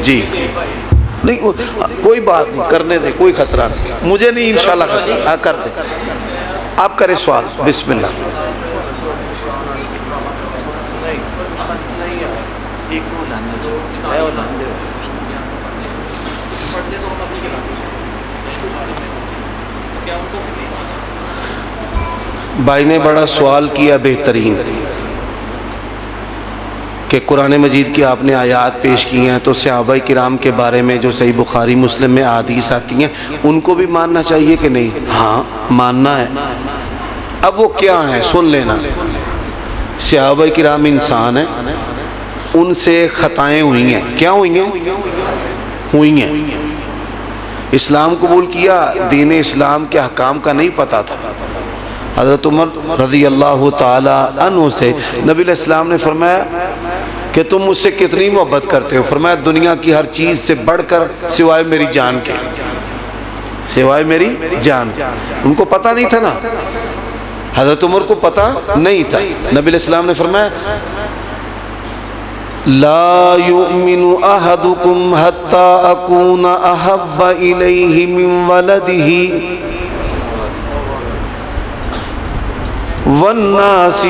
جی نہیں کوئی بات نہیں، کرنے دیں، کوئی خطرہ نہیں، مجھے نہیں انشاءاللہ خطرہ، کر دیں، آپ کریں سوال، بسم اللہ۔ بھائی نے بڑا سوال کیا بہترین کہ قرآن مجید کی آپ نے آیات پیش کی ہیں تو صحابہ کرام کے بارے میں جو صحیح بخاری مسلم میں احادیث آتی ہیں ان کو بھی ماننا چاہیے کہ نہیں؟ ہاں ماننا ہے۔ اب وہ کیا ہیں سن لینا۔ صحابہ کرام انسان ہیں، ان سے خطائیں ہوئی ہیں، کیا ہوئی ہیں؟ ہوئی ہیں۔ اسلام قبول کیا، دین اسلام کے احکام کا نہیں پتہ تھا۔ حضرت عمر رضی اللہ تعالی عنہ سے نبی علیہ السلام نے فرمایا کہ تم مجھ سے کتنی محبت کرتے ہو؟ فرمایا دنیا کی ہر چیز سے بڑھ کر سوائے میری جان کے، سوائے میری جان۔ ان کو پتہ نہیں تھا نا، حضرت عمر کو پتہ نہیں تھا۔ نبی علیہ السلام نے فرمایا لا یؤمن احدکم حتی اکون احب الیہ من ولدہ والناس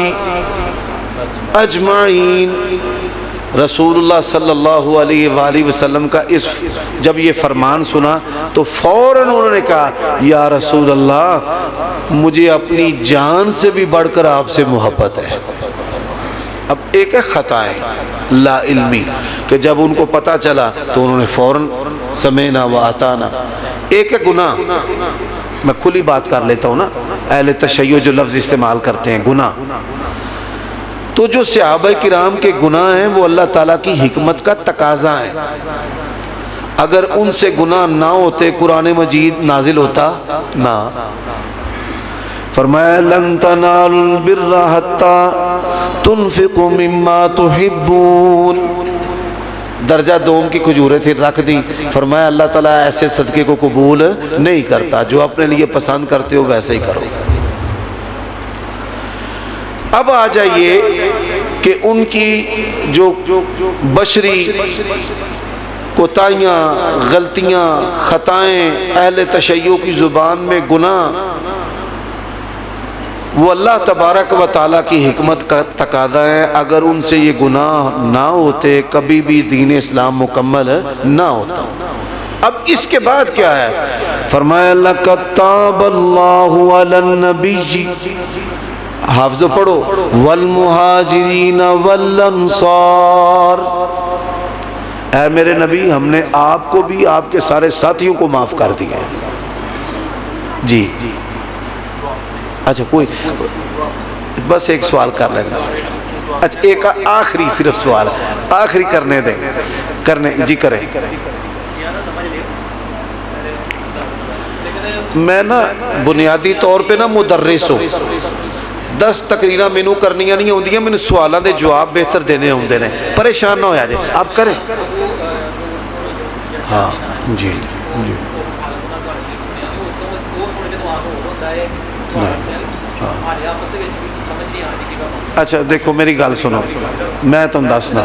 اجمعین۔ رسول اللہ صلی اللہ علیہ وآلہ وسلم کا اس جب یہ فرمان سنا تو فوراً انہوں نے کہا یا رسول اللہ مجھے اپنی جان سے بھی بڑھ کر آپ سے محبت ہے۔ اب ایک ہے خطائیں لا علمی کہ جب ان کو پتہ چلا تو انہوں نے فوراً سمعنا و اطعنا۔ ایک ہے گناہ، میں کھلی بات کر لیتا ہوں نا، اہل تشیع جو لفظ استعمال کرتے ہیں گناہ، تو جو صحابہ کرام کے گناہ ہیں وہ اللہ تعالیٰ کی حکمت کا تقاضا ہے۔ اگر ان سے گناہ نہ ہوتے قرآن مجید نازل ہوتا نہ۔ فرمایا لن تنالوا البر حتى تنفقوا مما تحبون۔ درجہ دوم کی کھجوریں تھی رکھ دی، فرمایا اللہ تعالیٰ ایسے صدقے کو قبول نہیں کرتا، جو اپنے لیے پسند کرتے ہو ویسے ہی کرو۔ اب آ جائیے کہ ان کی جو بشری کوتاہیاں، غلطیاں، خطائیں، اہل تشیع کی زبان میں گناہ، وہ اللہ تبارک و تعالیٰ کی حکمت کا تقاضا ہے۔ اگر ان سے یہ گناہ نہ ہوتے کبھی بھی دین اسلام مکمل نہ ہوتا۔ اب اس کے بعد کیا ہے؟ فرمایا لَقَدْ تَابَ اللَّهُ عَلَى النَّبِيِّ، حافظ پڑھو، وَالْمُهَاجِرِينَ وَالْأَنصَارِ، اے میرے نبی ہم نے آپ کو بھی آپ کے سارے ساتھیوں کو معاف کر دیا ہے۔ جی اچھا کوئی بس ایک سوال کر لینا، اچھا ایک آخری صرف سوال آخری کرنے دیں، کرنے جی کریں۔ میں نا بنیادی طور پہ نا مدرس ہوں، 10 تقریریں مینوں کرنیاں نہیں ہوندیاں، میں نے سوالاں دے جواب بہتر دینے ہوندے نے، پریشان نہ ہویا جی آپ کریں۔ ہاں جی جی اچھا دیکھو میری گل سنو، میں تم دسنا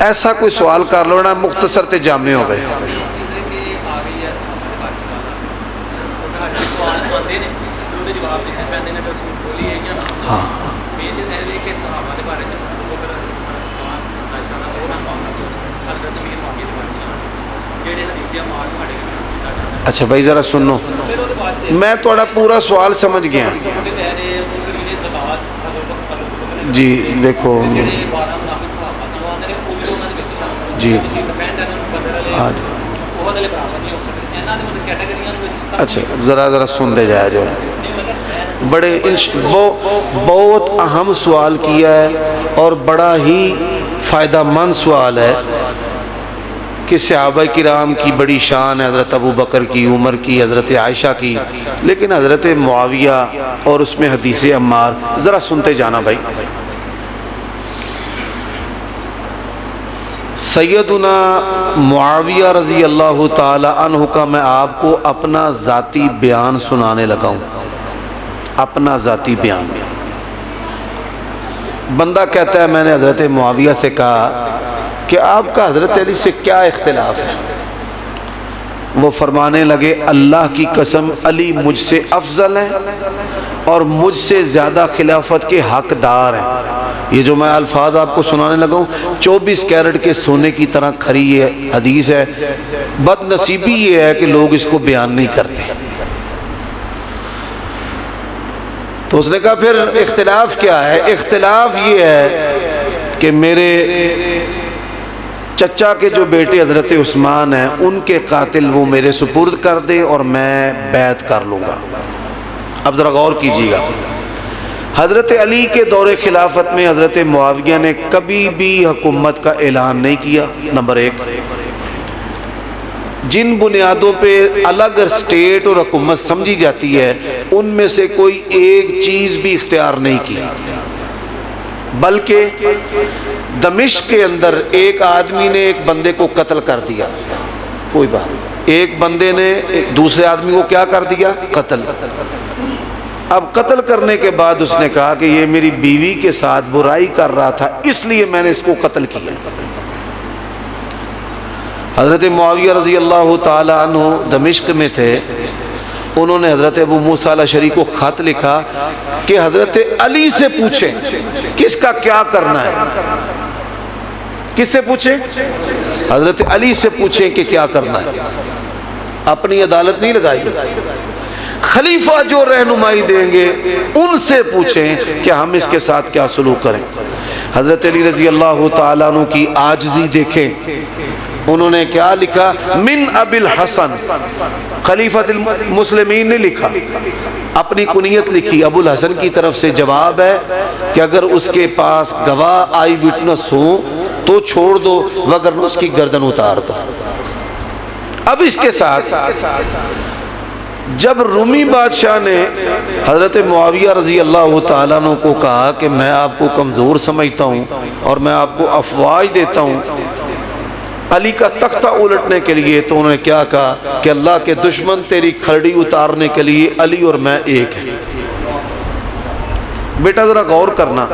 ایسا کوئی سوال کر لو نا مختصر تے جامع ہو گئے۔ ہاں اچھا بھائی ذرا سنو، میں تھوڑا پورا سوال سمجھ گیا جی۔ دیکھو جی اچھا ذرا سن دے جایا جو بڑے بہت اہم سوال کیا ہے اور بڑا ہی فائدہ مند سوال ہے کہ صحابہ کرام کی بڑی شان ہے، حضرت ابو بکر کی، عمر کی، حضرت عائشہ کی، لیکن حضرت معاویہ اور اس میں حدیث عمار، ذرا سنتے جانا بھائی۔ سیدنا معاویہ رضی اللہ تعالی عنہ کا میں آپ کو اپنا ذاتی بیان سنانے لگا ہوں، اپنا ذاتی بیان۔ بندہ کہتا ہے میں نے حضرت معاویہ سے کہا کہ آپ کا حضرت علی سے کیا اختلاف ہے؟ وہ فرمانے لگے اللہ کی قسم علی مجھ سے افضل ہے اور مجھ سے زیادہ خلافت کے حقدار ہیں۔ یہ جو میں الفاظ آپ کو سنانے لگا ہوں 24 کیرٹ کے سونے کی طرح کھری یہ حدیث ہے۔ بد نصیبی یہ ہے کہ لوگ اس کو بیان نہیں کرتے۔ تو اس نے کہا پھر اختلاف کیا ہے؟ اختلاف یہ ہے کہ میرے چچا کے جو بیٹے حضرت عثمان ہیں ان کے قاتل وہ میرے سپرد کر دیں اور میں بیعت کر لوں گا۔ اب ذرا غور کیجیے گا، حضرت علی کے دور خلافت میں حضرت معاویہ نے کبھی بھی حکومت کا اعلان نہیں کیا، نمبر 1۔ جن بنیادوں پہ الگ اسٹیٹ اور حکومت سمجھی جاتی ہے ان میں سے کوئی ایک چیز بھی اختیار نہیں کی، بلکہ دمشق کے اندر ایک آدمی نے ایک بندے کو قتل کر دیا، کوئی بات، ایک بندے نے دوسرے آدمی کو کیا کر دیا؟ قتل۔ اب قتل کرنے کے بعد اس نے کہا کہ یہ میری بیوی کے ساتھ برائی کر رہا تھا اس لیے میں نے اس کو قتل کیا۔ حضرت معاویہ رضی اللہ تعالی عنہ دمشق میں تھے، انہوں نے حضرت ابو موسیٰ الاشعری کو خط لکھا کہ حضرت علی سے پوچھیں کس کا کیا کرنا ہے۔ کس سے پوچھیں؟ حضرت علی سے پوچھیں کہ کیا کرنا ہے۔ اپنی عدالت نہیں لگائی، خلیفہ جو رہنمائی دیں گے ان سے پوچھیں کہ ہم اس کے ساتھ کیا سلوک کریں۔ حضرت علی رضی اللہ تعالیٰ عنہ کی عاجزی دیکھیں، انہوں نے کیا لکھا؟ من ابی الحسن، خلیفۃ المسلمین نے لکھا، اپنی کنیت لکھی، ابو الحسن کی طرف سے جواب ہے کہ اگر اس کے پاس گواہ آئی وٹنس ہو تو چھوڑ دو وگرنہ اس کی گردن اتار دو۔ اب اس کے ساتھ جب رومی بادشاہ نے حضرت معاویہ رضی اللہ تعالیٰ عنہ کو کہا کہ میں آپ کو کمزور سمجھتا ہوں اور میں آپ کو افواج دیتا ہوں علی کا تختہ الٹنے کے لیے، تو انہوں نے کیا کہا کہ اللہ کے دشمن تیری کھڑی اتارنے کے لیے علی اور میں ایک ہیں۔ بیٹا ذرا غور کرنا،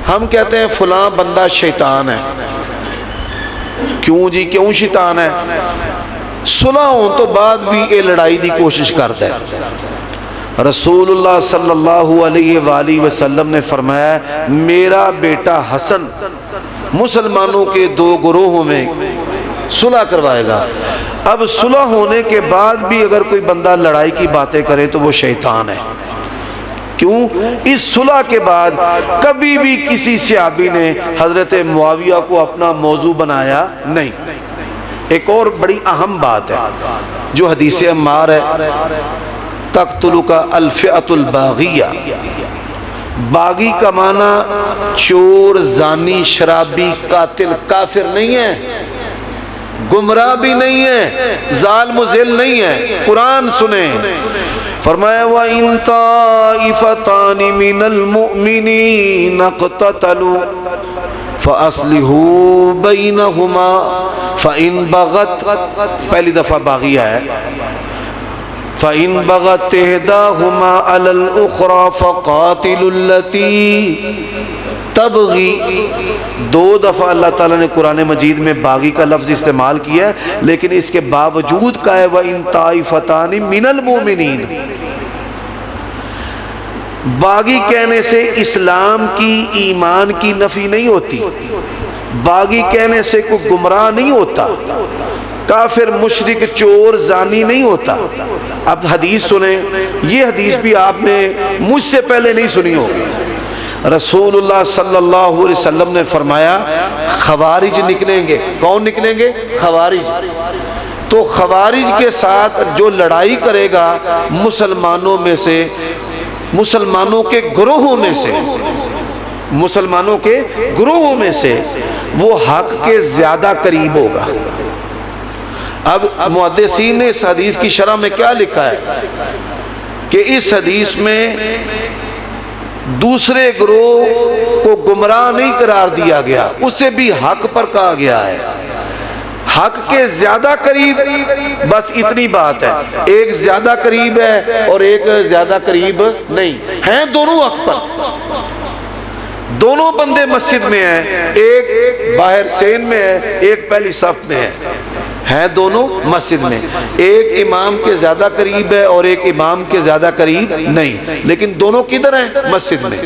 ہم کہتے ہیں فلاں بندہ شیطان ہے، کیوں جی کیوں شیطان ہے؟ صلح ہون تو بعد بھی یہ لڑائی دی کوشش کرتا ہے۔ رسول اللہ صلی اللہ علیہ وآلہ وسلم نے فرمایا میرا بیٹا حسن مسلمانوں کے 2 گروہوں میں صلح کروائے گا۔ اب صلح ہونے کے بعد بھی اگر کوئی بندہ لڑائی کی باتیں کرے تو وہ شیطان ہے۔ کیوں؟ اس صلح کے بعد کبھی بھی کسی صحابی نے حضرت معاویہ کو اپنا موضوع بنایا نہیں۔ ایک اور بڑی اہم بات ہے جو حدیث عمار ہے، تقتلک الفئۃ الباغیہ، باغی کا معنی چور، زانی، شرابی، قاتل، کافر نہیں ہے، گمراہ بھی نہیں ہے، ظالم و ذل نہیں ہے۔ قرآن سنیں، فرمایا وَإِن طَائِفَتَانِ مِنَ الْمُؤْمِنِينَ اقْتَتَلُوا فَأَصْلِحُوا بَيْنَهُمَا فَإِن بَغَتْ، پہلی دفعہ باغیہ ہے، فَإِن بَغَتْ إِحْدَاهُمَا عَلَى الْأُخْرَى فَقَاتِلُوا الَّتِي تَبْغِي۔ 2 دفعہ اللہ تعالیٰ نے قرآن مجید میں باغی کا لفظ استعمال کیا ہے، لیکن اس کے باوجود کہا ہے وَإِن طَائِفَتَانِ مِنَ الْمُؤْمِنِينَ۔ باغی کہنے سے اسلام کی، ایمان کی نفی نہیں ہوتی، باغی کہنے سے کوئی گمراہ نہیں ہوتا، کافر، مشرک، چور، زانی نہیں ہوتا۔ اب حدیث سنیں، یہ حدیث بھی آپ نے مجھ سے پہلے نہیں سنی ہوگی۔ رسول اللہ صلی اللہ علیہ وسلم نے فرمایا خوارج نکلیں گے۔ کون نکلیں گے؟ خوارج۔ تو خوارج کے ساتھ جو لڑائی کرے گا مسلمانوں میں سے، مسلمانوں کے گروہوں میں سے، مسلمانوں کے گروہوں میں سے، وہ حق کے زیادہ قریب ہوگا۔ اب محدثین نے اس حدیث کی شرح میں کیا لکھا ہے کہ اس حدیث میں دوسرے گروہ کو گمراہ نہیں قرار دیا گیا، اسے بھی حق پر کہا گیا ہے، حق کے زیادہ قریب، بس اتنی بات ہے، ایک زیادہ قریب ہے اور ایک زیادہ قریب نہیں، ہیں دونوں حق پر، دونوں بندے مسجد میں ہیں، ایک باہر سین میں ہے، ایک پہلی صف میں ہے دونوں مسجد میں، ایک امام کے زیادہ قریب ہے اور ایک امام کے زیادہ قریب نہیں، لیکن دونوں کدھر ہیں؟ مسجد میں۔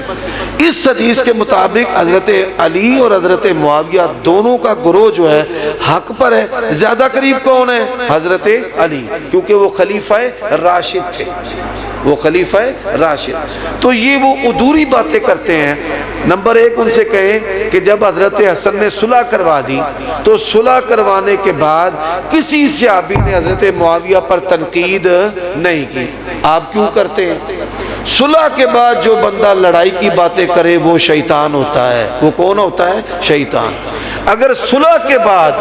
اس حدیث کے مطابق حضرت علی اور حضرت معاویہ دونوں کا گروہ جو ہے حق پر ہے۔ زیادہ قریب کون ہے؟ حضرت علی، کیونکہ وہ خلیفہ راشد تھے، وہ خلیفہ راشد۔ تو یہ وہ عدوری باتیں کرتے ہیں۔ نمبر ایک، ان سے کہیں کہ جب حضرت حسن نے صلح کروا دی تو صلح کروانے کے بعد کسی صحابی نے حضرت معاویہ پر تنقید نہیں کی۔ آپ کیوں کرتے ہیں؟ صلح کے بعد جو بندہ لڑائی کی باتیں کرے وہ شیطان ہوتا ہے۔ وہ کون ہوتا ہے؟ شیطان۔ اگر صلح کے بعد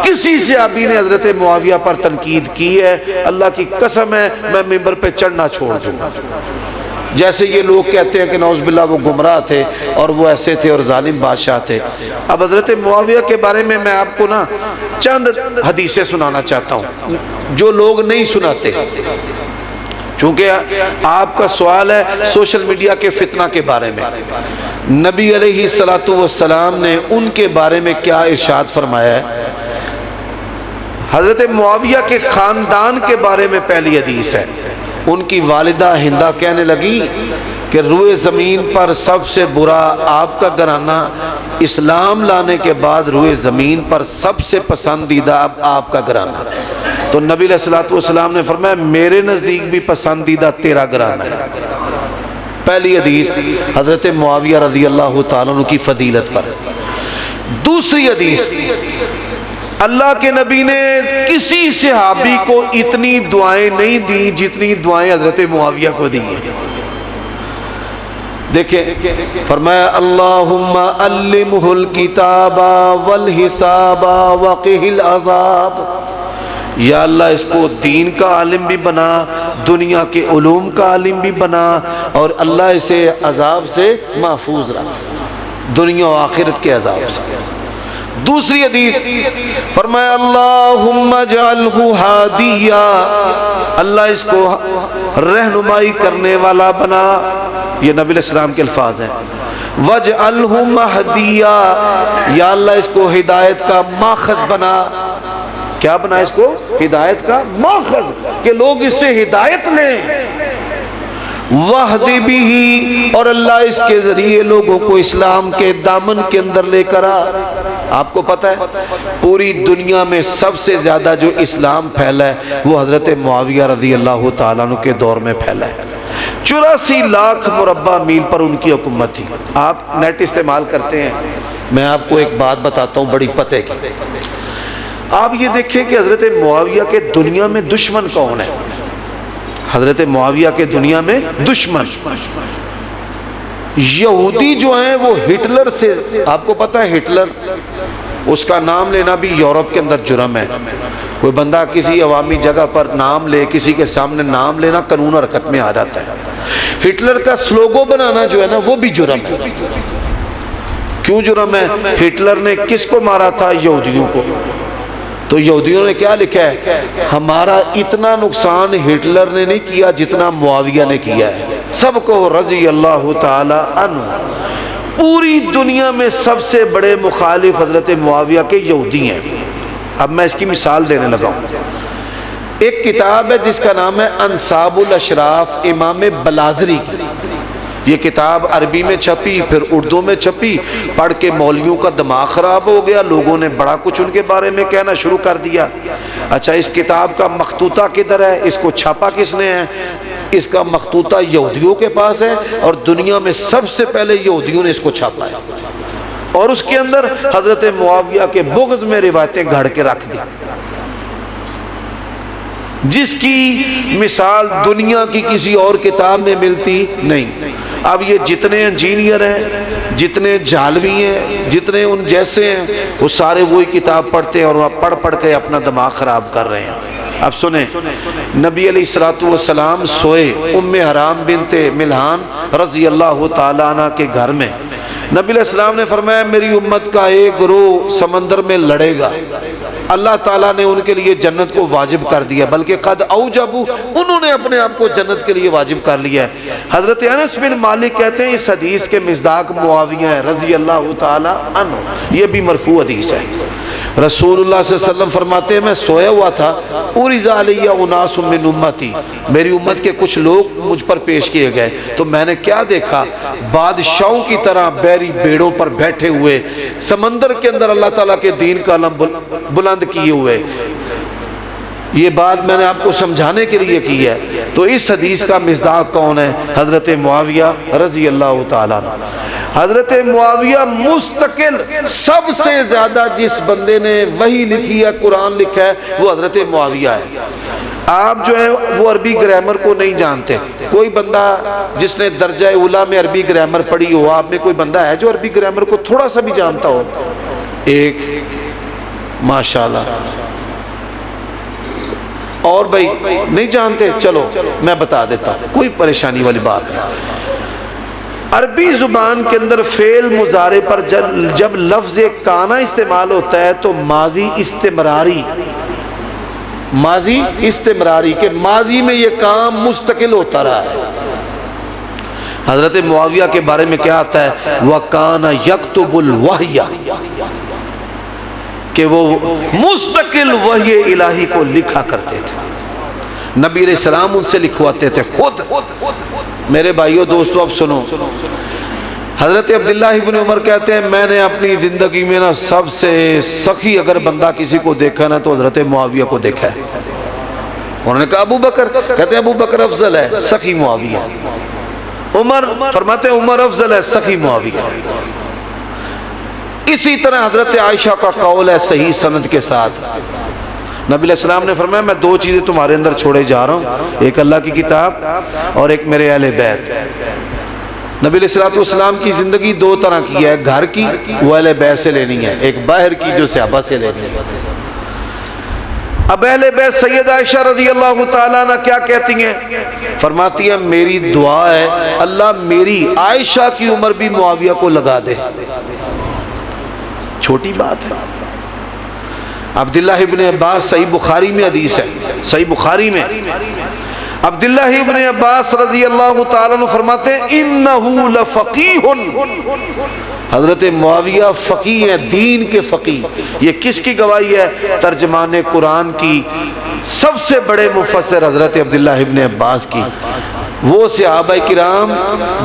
کسی صحابی نے حضرت معاویہ پر تنقید کی ہے، اللہ کی قسم ہے میں ممبر پہ چڑھنا چھوڑ دوں گا۔ جیسے یہ لوگ کہتے ہیں کہ نعوذ باللہ وہ گمراہ تھے اور وہ ایسے تھے اور ظالم بادشاہ تھے۔ اب حضرت معاویہ کے بارے میں آپ کو چند حدیثیں سنانا چاہتا ہوں جو لوگ نہیں سناتے، چونکہ آپ کا سوال ہے سوشل میڈیا کے فتنہ کے بارے میں۔ نبی علیہ السلام نے ان کے بارے میں کیا ارشاد فرمایا ہے؟ حضرت معاویہ کے خاندان کے بارے میں پہلی حدیث ہے۔ ان کی والدہ ہندہ کہنے لگی کہ روئے زمین پر سب سے برا آپ کا گھرانہ، اسلام لانے کے بعد روئے زمین پر سب سے پسندیدہ آپ کا گھرانہ۔ تو نبی علیہ السلام نے فرمایا میرے نزدیک بھی پسندیدہ تیرا گھرانہ ہے۔ پہلی حدیث حضرت معاویہ رضی اللہ تعالیٰ عنہ کی فضیلت پر۔ دوسری حدیث، اللہ کے نبی نے کسی صحابی کو اتنی دعائیں نہیں دی جتنی دعائیں حضرت معاویہ کو دی ہیں۔ دیکھیں فرمایا اللہم علمہ الکتاب والحساب وقہ العذاب، یا اللہ اس کو دین کا عالم بھی بنا، دنیا کے علوم کا عالم بھی بنا، اور اللہ اسے عذاب سے محفوظ رکھ، دنیا و آخرت کے عذاب سے۔ دوسری حدیث فرمایا اللہم اجعلہ ہادیا، اللہ اس کو رہنمائی کرنے والا بنا، یہ نبی علیہ السلام کے الفاظ ہیں۔ وجعلہ مہدیا، یا اللہ اس کو ہدایت کا ماخذ بنا۔ کیا بنا اس کو؟ ہدایت کا ماخذ، کہ لوگ اس سے ہدایت لیں۔ وحد بھی، اور اللہ اس کے ذریعے لوگوں کو اسلام کے دامن کے اندر لے کر آ۔ آپ کو پتہ ہے پوری دنیا میں سب سے زیادہ جو اسلام پھیلا ہے وہ حضرت معاویہ رضی اللہ تعالیٰ عنہ کے دور میں پھیلا ہے۔ 84 لاکھ مربع میل پر ان کی حکومت تھی۔ آپ نیٹ استعمال کرتے ہیں، میں آپ کو ایک بات بتاتا ہوں بڑی پتے کی۔ آپ یہ دیکھیں کہ حضرت معاویہ کے دنیا میں دشمن کون ہے؟ حضرت معاویہ کے دنیا میں دشمن یہودی جو ہیں وہ ہٹلر سے، آپ کو پتہ ہے ہٹلر، اس کا نام لینا بھی یورپ کے اندر جرم ہے۔ کوئی بندہ کسی عوامی جگہ پر نام لے، کسی کے سامنے نام لینا قانون حرکت میں آ جاتا ہے۔ ہٹلر کا سلوگو بنانا جو ہے نا وہ بھی جرم ہے۔ کیوں جرم ہے؟ ہٹلر نے کس کو مارا تھا؟ یہودیوں کو۔ تو یہودیوں نے کیا لکھا ہے؟ ہمارا اتنا نقصان ہٹلر نے نہیں کیا جتنا معاویہ نے کیا ہے، سب کو رضی اللہ تعالی عنہ۔ پوری دنیا میں سب سے بڑے مخالف حضرت معاویہ کے یہودی ہیں۔ اب میں اس کی مثال دینے لگا ہوں۔ ایک کتاب ہے جس کا نام ہے انصاب الاشراف، امام بلازری کی۔ یہ کتاب عربی میں چھپی، پھر اردو میں چھپی، پڑھ کے مولویوں کا دماغ خراب ہو گیا، لوگوں نے بڑا کچھ ان کے بارے میں کہنا شروع کر دیا۔ اچھا اس کتاب کا مخطوطہ کدھر ہے؟ اس کو چھاپا کس نے ہے؟ اس کا مخطوطہ یہودیوں کے پاس ہے، اور دنیا میں سب سے پہلے یہودیوں نے اس کو چھاپا ہے، اور اس کے اندر حضرت معاویہ کے بغض میں روایتیں گھڑ کے رکھ دی، جس کی مثال دنیا کی کسی اور کتاب میں ملتی نہیں۔ اب یہ جتنے انجینئر ہیں، جتنے جھالوی ہیں، جتنے ان جیسے ہیں، وہ سارے وہی کتاب پڑھتے ہیں اور وہ پڑھ پڑھ کے اپنا دماغ خراب کر رہے ہیں۔ اب سنیں، نبی علیہ السلام سوئے ام حرام بنت ملحان رضی اللہ تعالیٰ عنہ کے گھر میں۔ نبی علیہ السلام نے فرمایا میری امت کا ایک گروہ سمندر میں لڑے گا، اللہ تعالیٰ نے ان کے لیے جنت کو واجب کر دیا، بلکہ قد اوجبوا، انہوں نے اپنے آپ کو جنت کے لیے واجب کر لیا ہے۔ حضرت انس بن مالک کہتے ہیں اس حدیث کے مصداق معاویہ ہے رضی اللہ تعالیٰ عنہ، یہ بھی مرفوع حدیث ہے۔ رسول اللہ صلی اللہ علیہ وسلم فرماتے ہیں میں سویا ہوا تھا، عرض علی اناس من امتی، میری امت کے کچھ لوگ مجھ پر پیش کیے گئے تو میں نے کیا دیکھا، بادشاہوں کی طرح بیری بیڑوں پر بیٹھے ہوئے، سمندر کے اندر اللہ تعالیٰ کے دین کا علم بلند کیے ہوئے۔ یہ بات میں نے آپ کو سمجھانے کے لیے کی ہے۔ تو اس حدیث کا مصداق کون ہے؟ حضرت معاویہ رضی اللہ تعالیٰ عنہ۔ حضرت معاویہ مستقل سب سے زیادہ جس بندے نے وحی لکھی ہے، قرآن لکھا ہے، وہ حضرت معاویہ ہے۔ آپ جو ہے وہ عربی گرامر کو نہیں جانتے، کوئی بندہ جس نے درجہ اولیٰ میں عربی گرامر پڑھی ہو، آپ میں کوئی بندہ ہے جو عربی گرامر کو تھوڑا سا بھی جانتا ہو؟ ایک، ماشاءاللہ۔ اور بھائی نہیں جانتے؟ چلو میں بتا دیتا ہوں، کوئی پریشانی والی بات نہیں۔ عربی زبان کے اندر فعل مضارع پر جب لفظ کانا استعمال ہوتا ہے تو ماضی استمراری کہ ماضی میں یہ کام مستقل ہوتا رہا ہے۔ حضرت معاویہ کے بارے میں کیا آتا ہے؟ وَكَانَ يَكْتُبُ الْوَحْيَ، کہ وہ مستقل وحی الہی کو لکھا کرتے تھے، نبی علیہ السلام ان سے لکھواتے تھے خود۔ میرے بھائیوں دوستو اب سنو، حضرت عبداللہ ابن عمر کہتے ہیں میں نے اپنی زندگی میں نا سب سے سخی اگر بندہ کسی کو دیکھا نا تو حضرت معاویہ کو دیکھا ہے۔ انہوں نے کہا ابو بکر، کہتے ہیں ابو بکر افضل ہے، سخی معاویہ۔ عمر فرماتے ہیں عمر افضل ہے، سخی معاویہ۔ اسی طرح حضرت عائشہ کا قول ہے صحیح سند کے ساتھ، نبی علیہ السلام نے فرمایا میں دو چیزیں تمہارے اندر چھوڑے جا رہا ہوں، ایک اللہ کی کتاب اور ایک میرے اہل بیت۔ نبی علیہ السلام کی زندگی دو طرح کی ہے، گھر کی وہ اہل بیت سے لینی ہے، ایک باہر کی جو صحابہ سے لینی ہے۔ اب اہل بیت سیدہ عائشہ رضی اللہ تعالیٰ عنہ کیا کہتی ہیں؟ فرماتی ہیں میری دعا ہے اللہ میری عائشہ کی عمر بھی معاویہ کو لگا دے۔ چھوٹی بات ہے۔ عبداللہ ابن عباس صحیح بخاری میں حدیث ہے، صحیح بخاری میں عبداللہ ابن عباس رضی اللہ تعالیٰ عنہ فرماتے ہیں انہو لفقیہ، حضرت معاویہ فقیہ ہیں، دین کے فقیہ۔ یہ کس کی گواہی ہے؟ ترجمان قرآن کی سب سے بڑے مفسر حضرت عبداللہ ابن عباس کی۔ وہ صحابہ کرام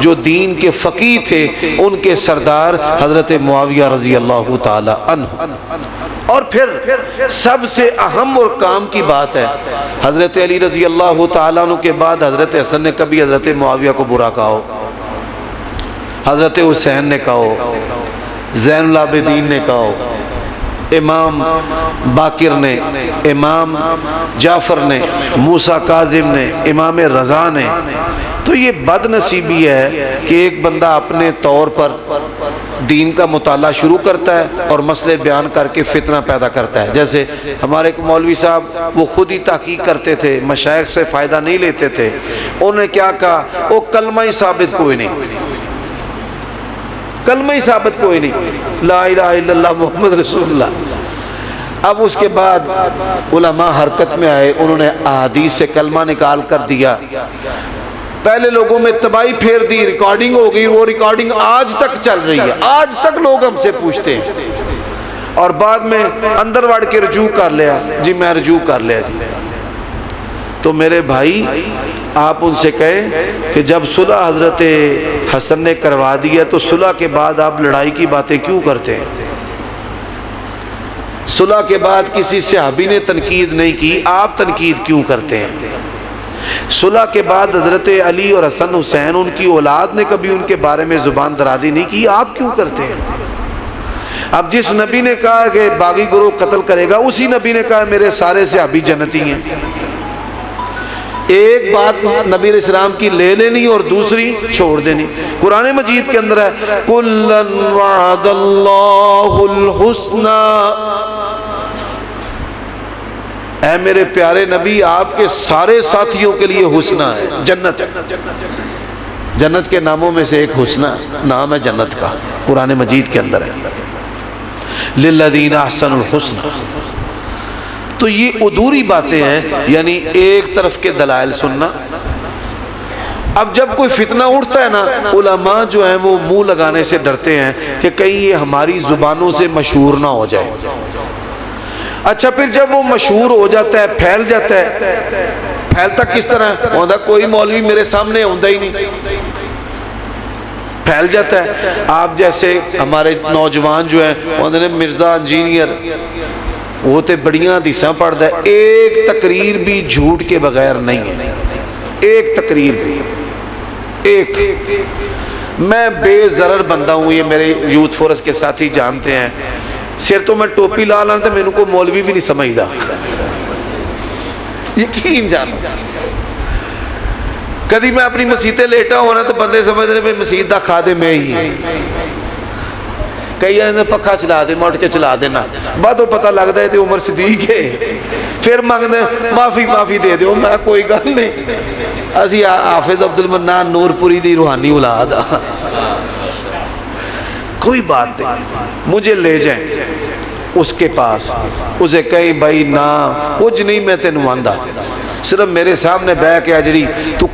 جو دین کے فقیہ تھے ان کے سردار حضرت معاویہ رضی اللہ تعالی عنہ۔ اور پھر سب سے اہم اور کام کی بات ہے، حضرت علی رضی اللہ تعالیٰ عنہ کے بعد حضرت حسن نے کبھی حضرت معاویہ کو برا کہا ہو، حضرت حسین نے کہا ہو، زین العابدین نے کہا ہو، امام باقر نے، امام جعفر نے، موسیٰ کاظم نے، امام رضا نے۔ تو یہ بد نصیبی ہے کہ ایک بندہ اپنے طور پر دین کا مطالعہ شروع کرتا ہے اور مسئلے بیان کر کے فتنہ پیدا کرتا ہے۔ جیسے ہمارے ایک مولوی صاحب وہ خود ہی تحقیق کرتے تھے، مشائخ سے فائدہ نہیں لیتے تھے، انہوں نے کیا کہا، وہ کلمہ ہی ثابت کوئی نہیں، کلمہ ہی ثابت کوئی نہیں، لا الہ الا اللہ محمد رسول اللہ۔ اب اس کے بعد علماء حرکت میں آئے، انہوں نے احادیث سے کلمہ نکال کر دیا، پہلے لوگوں میں تباہی پھیر دی، ریکارڈنگ ہو گئی، وہ ریکارڈنگ آج تک چل رہی ہے، آج تک لوگ ہم سے پوچھتے ہیں، اور بعد میں اندر وڑ کے رجوع کر لیا، جی میں رجوع کر لیا جی۔ تو میرے بھائی آپ ان سے کہیں کہ جب صلح حضرت حسن نے کروا دی ہے تو صلح کے بعد آپ لڑائی کی باتیں کیوں کرتے ہیں؟ صلح کے بعد کسی صحابی نے تنقید نہیں کی، آپ تنقید کیوں کرتے ہیں؟ صلح کے بعد حضرت علی اور حسن حسین ان کی اولاد نے کبھی ان کے بارے میں زبان درازی نہیں کی، آپ کیوں کرتے ہیں؟ اب جس نبی نے کہا کہ باغی گروہ قتل کرے گا، اسی نبی نے کہا میرے سارے صحابی جنتی ہیں۔ ایک بات نبی علیہ السلام کی لے لینی اور دوسری چھوڑ دینی۔ قرآن مجید کے اندر ہے کُلًّا وعد اللہ الحسنى، اے میرے پیارے نبی آپ کے سارے ساتھیوں کے لیے حسنہ ہے، جنت ہے۔ جنت کے ناموں میں سے ایک حسنہ نام ہے جنت کا، قرآن مجید کے اندر ہے للذین احسنوا الحسنى تو یہ ادھوری باتیں ہیں، یعنی ایک طرف کے دلائل سننا۔ اب جب کوئی فتنہ اٹھتا ہے نا، علماء جو ہیں وہ منہ لگانے سے ڈرتے ہیں کہ کہیں یہ ہماری زبانوں سے مشہور نہ ہو جائے۔ اچھا پھر جب وہ مشہور ہو جاتا ہے، پھیل جاتا ہے، پھیلتا کس طرح ہے؟ کوئی مولوی میرے سامنے ہوندا ہی نہیں، پھیل جاتا ہے۔ آپ جیسے ہمارے نوجوان جو ہیں انہوں نے مرزا انجینئر وہ تے بڑیاں حدیثاں پڑھتا ہے، ایک تقریر بھی جھوٹ کے بغیر نہیں ہے، ایک تقریر بھی ایک۔ میں بے ضرر بندہ ہوں، یہ میرے یوتھ فورس کے ساتھی جانتے ہیں، سر تو میں ٹوپی لا لانا تو میرے کو مولوی بھی نہیں سمجھدا، یقین جانا۔ کدی میں اپنی مسیطیں لیٹا ہونا تو بندے سمجھ رہے ہیں مسیط دا خادم میں ہی ہے، کئی نے پکھا چلا دے میں اٹھ کے چلا دینا، بعد وہ پتہ لگتا ہے تو عمر صدیق ہے، پھر مانگنے معافی دے دیو، میں کوئی گل نہیں، اسی حافظ عبد المنان نور پوری دی روحانی اولاد، کوئی بات نہیں، مجھے لے جائیں اس کے پاس، اسے کہیں بھائی نہ کچھ نہیں میں تینوں آندا، صرف میرے سامنے بہ کے جڑی تو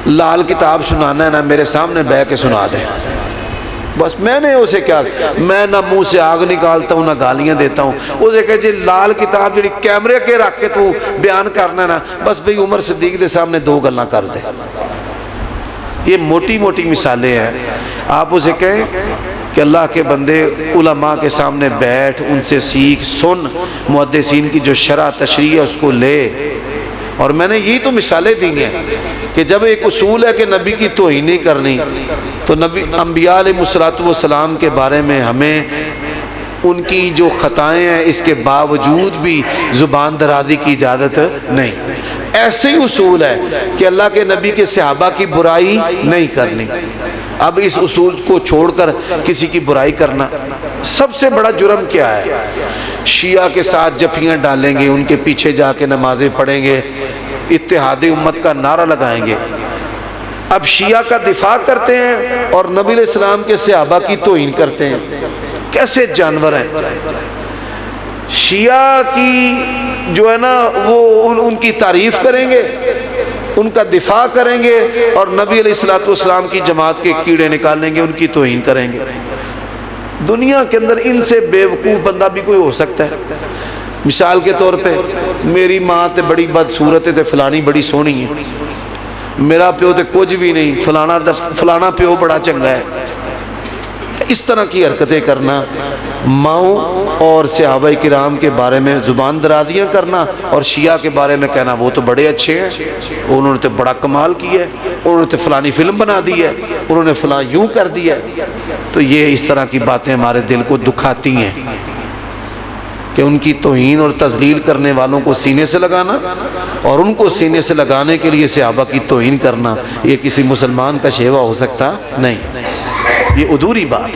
لال کتاب سنانا ہے نا میرے سامنے بہ کے سنا دے، بس میں نے اسے کیا، میں نہ منہ سے آگ نکالتا ہوں نہ گالیاں دیتا ہوں، اسے کہ جی لال کتاب جڑی کیمرے کے رکھ کے تو بیان کرنا ہے نا، بس بھئی عمر صدیق دے سامنے دو گلاں کر دے۔ یہ موٹی موٹی مثالیں ہیں، آپ اسے کہیں کہ اللہ کے بندے علماء کے سامنے بیٹھ، ان سے سیکھ، سن، محدثین کی جو شرح تشریح ہے اس کو لے۔ اور میں نے یہی تو مثالیں دی ہیں کہ جب ایک اصول ہے کہ نبی کی توہین نہیں کرنی، تو نبی انبیاء علیہ السلام کے بارے میں ہمیں ان کی جو خطائیں ہیں اس کے باوجود بھی زبان درازی کی اجازت نہیں۔ ایسے ہی اصول ہے کہ اللہ کے نبی کے صحابہ کی برائی نہیں کرنی۔ اب اس اصول کو چھوڑ کر کسی کی برائی کرنا سب سے بڑا جرم کیا ہے؟ شیعہ کے ساتھ جفیاں ڈالیں گے، ان کے پیچھے جا کے نمازیں پڑھیں گے، اتحاد امت کا نعرہ لگائیں گے۔ اب شیعہ کا دفاع کرتے ہیں اور نبی علیہ السلام کے صحابہ کی توہین کرتے ہیں، کیسے جانور ہیں۔ شیعہ کی جو ہے نا وہ ان کی تعریف کریں گے، ان کا دفاع کریں گے، اور نبی علیہ السلام کی جماعت کے کیڑے نکالیں گے، ان کی توہین کریں گے۔ دنیا کے اندر ان سے بے وقوف بندہ بھی کوئی ہو سکتا ہے؟ مثال کے طور پہ میری ماں تے بڑی بدصورت تے فلانی بڑی سونی ہے، میرا پیو تے کچھ بھی نہیں، فلانا پیو بڑا چنگا ہے۔ اس طرح کی حرکتیں کرنا، ماؤں اور صحابہ کرام کے بارے میں زبان درازیاں کرنا، اور شیعہ کے بارے میں کہنا وہ تو بڑے اچھے ہیں، انہوں نے تو بڑا کمال کیا ہے، انہوں نے تو فلانی فلم بنا دی ہے، انہوں نے فلاں یوں کر دیا ہے۔ تو یہ اس طرح کی باتیں ہمارے دل کو دکھاتی ہیں کہ ان کی توہین اور تذلیل کرنے والوں کو سینے سے لگانا، اور ان کو سینے سے لگانے کے لیے صحابہ کی توہین کرنا، یہ کسی مسلمان کا شیوا ہو سکتا نہیں، یہ ادھوری بات۔